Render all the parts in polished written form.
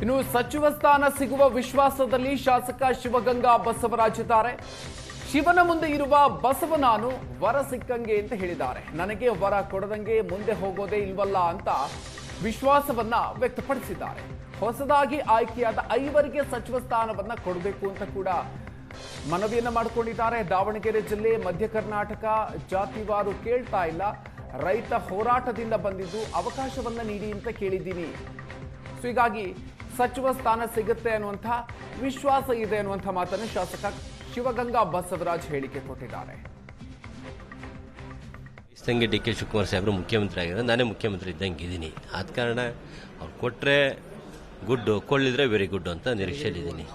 ಇನ್ನು ಸಚಿವ ಸ್ಥಾನ ಸಿಗುವ ವಿಶ್ವಾಸದಲ್ಲಿ ಶಾಸಕ ಶಿವಗಂಗಾ ಬಸವರಾಜ್ ಇದ್ದಾರೆ. ಶಿವನ ಮುಂದೆ ಇರುವ ಬಸವ ನಾನು ವರ ಸಿಕ್ಕಂಗೆ ಅಂತ ಹೇಳಿದ್ದಾರೆ. ನನಗೆ ವರ ಕೊಡದಂಗೆ ಮುಂದೆ ಹೋಗೋದೇ ಇಲ್ವಲ್ಲ ಅಂತ ವಿಶ್ವಾಸವನ್ನ ವ್ಯಕ್ತಪಡಿಸಿದ್ದಾರೆ. ಹೊಸದಾಗಿ ಆಯ್ಕೆಯಾದ 5 ಸಚಿವ ಸ್ಥಾನವನ್ನ ಕೊಡಬೇಕು ಅಂತ ಕೂಡ ಮನವಿಯನ್ನ ಮಾಡಿಕೊಂಡಿದ್ದಾರೆ. ದಾವಣಗೆರೆ ಜಿಲ್ಲೆ, ಮಧ್ಯ ಕರ್ನಾಟಕ ಜಾತಿವಾರು ಕೇಳ್ತಾ ಇಲ್ಲ, ರೈತ ಹೋರಾಟದಿಂದ ಬಂದಿದ್ದು ಅವಕಾಶವನ್ನ ನೀಡಿ ಅಂತ ಕೇಳಿದ್ದೀನಿ. ಸೊ ಹೀಗಾಗಿ ಸಚಿವ ಸ್ಥಾನ ಸಿಗುತ್ತೆ ಅನ್ನುವಂಥ ವಿಶ್ವಾಸ ಇದೆ ಅನ್ನುವಂಥ ಮಾತನ್ನು ಶಾಸಕ ಶಿವಗಂಗಾ ಬಸವರಾಜ್ ಹೇಳಿಕೆ ಕೊಟ್ಟಿದ್ದಾರೆ. ಸಂಗೆ ಡಿ ಕೆ ಶಿವಕುಮಾರ್ ಸಾಹೇಬರು ಮುಖ್ಯಮಂತ್ರಿ ಆಗಿದ್ದಾರೆ, ನಾನೇ ಮುಖ್ಯಮಂತ್ರಿ ಇದ್ದಂಗೆ ಇದ್ದೀನಿ. ಆದ ಕಾರಣ ಅವ್ರು ಕೊಟ್ಟರೆ ಗುಡ್, ಕೊಳ್ಳಿದ್ರೆ ವೆರಿ ಗುಡ್ ಅಂತ ನಿರೀಕ್ಷೆಯಲ್ಲಿದ್ದೀನಿ.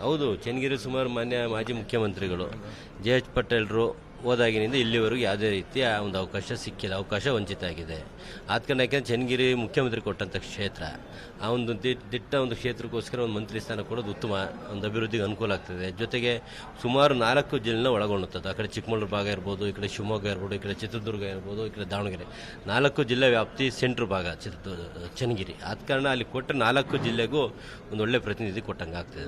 ಹೌದು, ಚನ್ನಗಿರಿ ಸುಮಾರು ಮಾಜಿ ಮುಖ್ಯಮಂತ್ರಿಗಳು ಜೆ ಎಚ್ ಪಟೇಲ್ರು ಹೋದಾಗಿನಿಂದ ಇಲ್ಲಿವರೆಗೂ ಯಾವುದೇ ರೀತಿಯ ಒಂದು ಅವಕಾಶ ಸಿಕ್ಕಿಲ್ಲ, ಅವಕಾಶ ವಂಚಿತ ಆಗಿದೆ. ಆದ ಕಾರಣ ಯಾಕೆಂದರೆ ಚನ್ನಗಿರಿ ಮುಖ್ಯಮಂತ್ರಿ ಕೊಟ್ಟಂಥ ಕ್ಷೇತ್ರ, ಆ ಒಂದು ದಿಟ್ಟ ಒಂದು ಕ್ಷೇತ್ರಕ್ಕೋಸ್ಕರ ಒಂದು ಮಂತ್ರಿ ಸ್ಥಾನ ಕೊಡೋದು ಉತ್ತಮ, ಒಂದು ಅಭಿವೃದ್ಧಿಗೆ ಅನುಕೂಲ ಆಗ್ತದೆ. ಜೊತೆಗೆ ಸುಮಾರು 4 ಜಿಲ್ಲೆನ ಒಳಗೊಳ್ಳುತ್ತದೆ. ಆ ಕಡೆ ಚಿಕ್ಕಮಗಳೂರು ಭಾಗ ಇರ್ಬೋದು, ಈ ಕಡೆ ಶಿವಮೊಗ್ಗ ಇರ್ಬೋದು, ಈ ಕಡೆ ಚಿತ್ರದುರ್ಗ ಇರ್ಬೋದು, ಈ ಕಡೆ ದಾವಣಗೆರೆ, 4 ಜಿಲ್ಲೆ ವ್ಯಾಪ್ತಿ ಸೆಂಟ್ರ್ ಭಾಗ ಚನ್ನಗಿರಿ. ಆದ ಕಾರಣ ಅಲ್ಲಿ ಕೊಟ್ಟರೆ 4 ಜಿಲ್ಲೆಗೂ ಒಂದು ಒಳ್ಳೆ ಪ್ರತಿನಿಧಿ ಕೊಟ್ಟಂಗೆ ಆಗ್ತದೆ.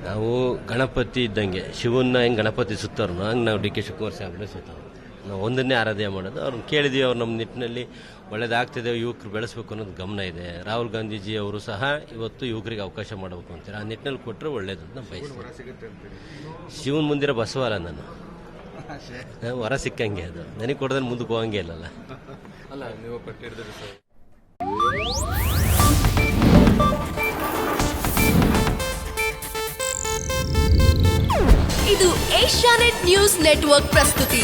ನಾವು ಗಣಪತಿ ಇದ್ದಂಗೆ, ಶಿವನ್ನ ಹೆಂಗೆ ಗಣಪತಿ ಸುತ್ತವ್ರು ಹಂಗೆ ನಾವು ಡಿ ಕೆ ಶಿವಕುಮಾರ್ ಸಾಹೇಬ್ರೆ ಸುತ್ತವ್ರು. ನಾವು ಒಂದನ್ನೇ ಆರಾಧನೆ ಮಾಡೋದು. ಅವ್ರನ್ನ ಕೇಳಿದ್ವಿ, ಅವ್ರು ನಮ್ಮ ನಿಟ್ಟಿನಲ್ಲಿ ಒಳ್ಳೇದಾಗ್ತಿದೆ, ಯುವಕರು ಬೆಳೆಸಬೇಕು ಅನ್ನೋದು ಗಮನ ಇದೆ. ರಾಹುಲ್ ಗಾಂಧೀಜಿ ಅವರು ಸಹ ಇವತ್ತು ಯುವಕರಿಗೆ ಅವಕಾಶ ಮಾಡಬೇಕು ಅಂತಾರೆ. ಆ ನಿಟ್ಟಿನಲ್ಲಿ ಕೊಟ್ಟರೆ ಒಳ್ಳೇದು ಅಂತ ಬಯಸ್ತೀನಿ. ಶಿವನ್ ಮುಂದಿರೋ ಬಸವಲ್ಲ ನಾನು, ವರ ಸಿಕ್ಕಂಗೆ. ಅದು ನನಗೆ ಕೊಡೋದ್ರೆ ಮುಂದಕ್ಕೆ ಹೋಗಂಗೆ ಇಲ್ಲಲ್ಲ. ಇದು ಏಷ್ಯಾನೆಟ್ ನ್ಯೂಸ್ ನೆಟ್ವರ್ಕ್ ಪ್ರಸ್ತುತಿ.